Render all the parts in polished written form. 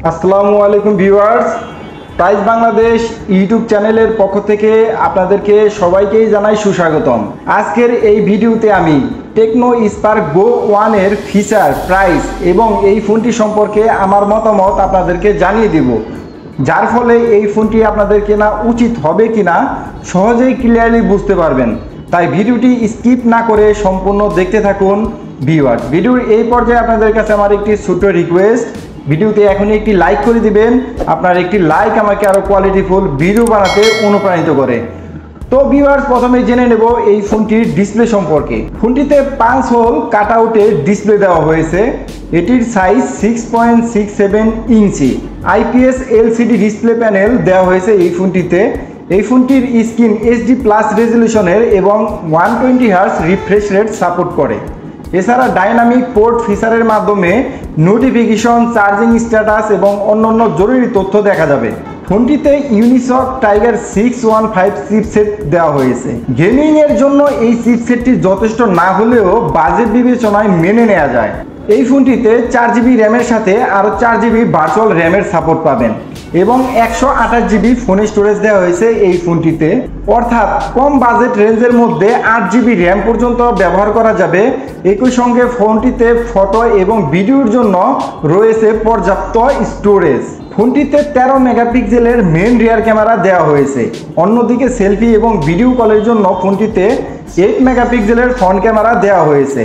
আসসালামু আলাইকুম viewers, price Bangladesh YouTube চ্যানেলের পক্ষ থেকে আপনাদেরকে সবাইকেই জানাই সুস্বাগতম। আজকের এই ভিডিওতে আমি টেকনো স্পার্ক গো 1 এর ফিচার, প্রাইস এবং এই ফোনটি সম্পর্কে আমার মতামত আপনাদেরকে জানিয়ে দেব, যার ফলে এই ফোনটি আপনাদের কেনা উচিত হবে কিনা সহজেই ক্লিয়ারলি বুঝতে পারবেন। তাই ভিডিওটি স্কিপ না করে সম্পূর্ণ দেখতে থাকুন ভিউয়ার্স। ভিডিওর এই পর্যায়ে আপনাদের কাছে আমার একটি ছোট্ট রিকোয়েস্ট, ভিডিওতে এখনই একটি লাইক করে দিবেন। আপনার একটি লাইক আমাকে আরও কোয়ালিটিফুল ভিডিও বানাতে অনুপ্রাণিত করে। তো ভিউয়ার্স, প্রথমে জেনে নেব এই ফোনটির ডিসপ্লে সম্পর্কে। ফোনটিতে 5 হোল কাট আউটের ডিসপ্লে দেওয়া হয়েছে। এটির সাইজ 6.67 ইঞ্চি। আইপিএস এলসিডি ডিসপ্লে প্যানেল দেওয়া হয়েছে এই ফোনটিতে। এই ফোনটির স্ক্রিন এইচডি প্লাস রেজলিউশনের এবং 120 হার্জ রিফ্রেশ রেট সাপোর্ট করে। এছাড়া ডাইনামিক পোর্ট ফিচারের মাধ্যমে নোটিফিকেশন, চার্জিং স্ট্যাটাস এবং অন্যান্য জরুরি তথ্য দেখা যাবে। ফোনটিতে ইউনিসক টাইগার 615 চিপসেট দেওয়া হয়েছে। গেমিং এর জন্য এই চিপসেটটি যথেষ্ট না হলেও বাজেট বিবেচনায় মেনে নেওয়া যায়। এই ফোনটিতে 4GB র্যামের সাথে আরও 4GB ভার্চুয়াল র্যামের সাপোর্ট পাবেন এবং 128GB ফোন স্টোরেজ দেওয়া হয়েছে এই ফোনটিতে। অর্থাৎ কম বাজেট রেঞ্জের মধ্যে 8GB র্যাম পর্যন্ত ব্যবহার করা যাবে। একই সঙ্গে ফোনটিতে ফটো এবং ভিডিওর জন্য রয়েছে পর্যাপ্ত স্টোরেজ। ফোনটিতে 13 মেগাপিক্সেলের মেন রিয়ার ক্যামেরা দেওয়া হয়েছে। অন্যদিকে সেলফি এবং ভিডিও কলের জন্য ফোনটিতে 8 মেগাপিক্সেলের ফ্রন্ট ক্যামেরা দেওয়া হয়েছে।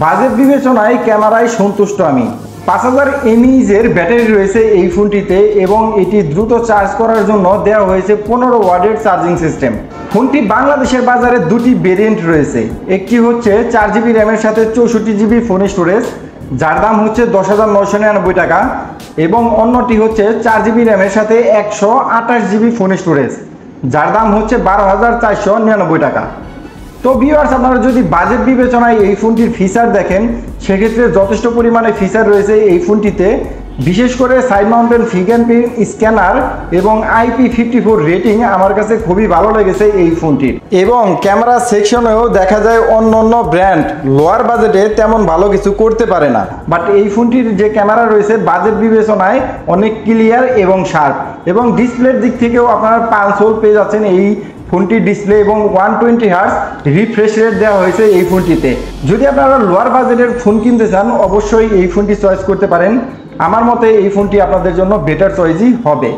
বাজেট বিবেচনায় ক্যামেরায় সন্তুষ্ট আমি। 5000 mAh ব্যাটারি রয়েছে এই ফোনটিতে এবং এটি দ্রুত চার্জ করার জন্য দেওয়া হয়েছে 15 ওয়াটের চার্জিং সিস্টেম। ফোনটি বাংলাদেশের বাজারে দুটি ভেরিয়েন্ট রয়েছে। একটি হচ্ছে 4GB র্যামের সাথে 64GB ফোন স্টোরেজ, যার দাম হচ্ছে 10,999 টাকা, এবং অন্যটি হচ্ছে 4GB র্যামের সাথে 128GB ফোন স্টোরেজ, যার দাম হচ্ছে 12,499 টাকা। তো ভিউয়ার্স, আপনারা যদি বাজেট বিবেচনায় এই ফোনটির ফিচার দেখেন, সেক্ষেত্রে যথেষ্ট পরিমাণে ফিচার রয়েছে এই ফোনটিতে। বিশেষ করে সাইড মাউন্টেন ফিঙ্গারপ্রিন্ট স্ক্যানার এবং IP54 রেটিং আমার কাছে খুবই ভালো লেগেছে এই ফোনটির। এবং ক্যামেরা সেকশনেও দেখা যায় অন্য ব্র্যান্ড লোয়ার বাজেটে তেমন ভালো কিছু করতে পারে না, বাট এই ফোনটির যে ক্যামেরা রয়েছে বাজেট বিবেচনায় অনেক ক্লিয়ার এবং শার্প। এবং ডিসপ্লের দিক থেকেও আপনারা 5 হোল পেয়ে যাচ্ছেন এই ফোনটির ডিসপ্লে এবং 120 হার্জ রিফ্রেশ রেট দেওয়া হয়েছে এই ফোনটিতে। যদি আপনারা লোয়ার বাজেটের ফোন কিনতে চান, অবশ্যই এই ফোনটি চয়েস করতে পারেন। আমার মতে এই ফোনটি আপনাদের জন্য বেটার চয়েসই হবে।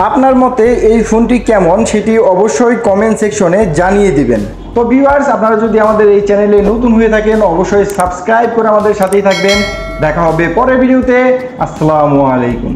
আপনার মতে এই ফোনটি কেমন সেটি অবশ্যই কমেন্ট সেকশনে জানিয়ে দিবেন। তো ভিউয়ার্স, আপনারা যদি আমাদের এই চ্যানেলে নতুন হয়ে থাকেন, অবশ্যই সাবস্ক্রাইব করে আমাদের সাথেই থাকবেন। দেখা হবে পরের ভিডিওতে। আসসালামু আলাইকুম।